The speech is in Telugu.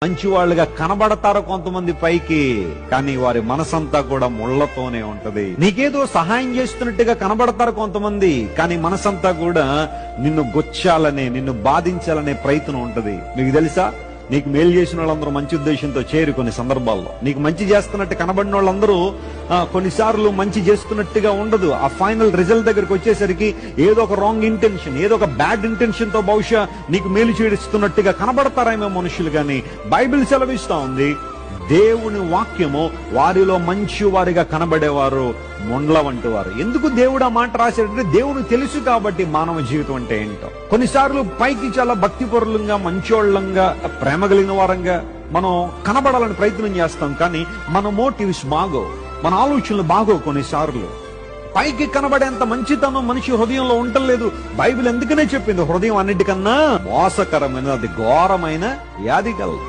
మంచి వాళ్ళుగా కనబడతారు కొంతమంది పైకి, కానీ వారి మనసంతా కూడా ముళ్లతోనే ఉంటది. నీకేదో సహాయం చేస్తున్నట్టుగా కనబడతారు కొంతమంది, కానీ మనసంతా కూడా నిన్ను గొచ్చాలనే, నిన్ను బాధించాలనే ప్రయత్నం ఉంటది. మీకు తెలుసా, నీకు మేలు చేసిన వాళ్ళందరూ మంచి ఉద్దేశంతో చేరు. కొన్ని సందర్భాల్లో నీకు మంచి చేస్తున్నట్టు కనబడిన వాళ్ళందరూ కొన్నిసార్లు మంచి చేస్తున్నట్టుగా ఉండదు. ఆ ఫైనల్ రిజల్ట్ దగ్గరకు వచ్చేసరికి ఏదో ఒక రాంగ్ ఇంటెన్షన్, ఏదో ఒక బ్యాడ్ ఇంటెన్షన్ తో బహుశా నీకు మేలు చేస్తున్నట్టుగా కనబడతారేమో మనుషులు. కానీ బైబిల్ సెలవిస్తా ఉంది, దేవుని వాక్యము వారిలో మంచి వారిగా కనబడేవారు మొండ్ల వంటి వారు. ఎందుకు దేవుడు ఆ మాట రాశాడంటే, దేవుడు తెలుసు కాబట్టి మానవ జీవితం అంటే ఏంటో. కొన్నిసార్లు పైకి చాలా భక్తిపరులంగా, మంచోళ్లంగా, ప్రేమ కలిగిన వారంగా మనం కనబడాలని ప్రయత్నం చేస్తాం, కానీ మన మోటివ్స్ బాగో, మన ఆలోచనలు బాగో. కొన్నిసార్లు పైకి కనబడేంత మంచితనం మనిషి హృదయంలో ఉండలేదు. బైబిల్ ఎందుకనే చెప్పింది, హృదయం అన్నిటికన్నా మోసకరమైన, అది ఘోరమైన వ్యాధి కలదు.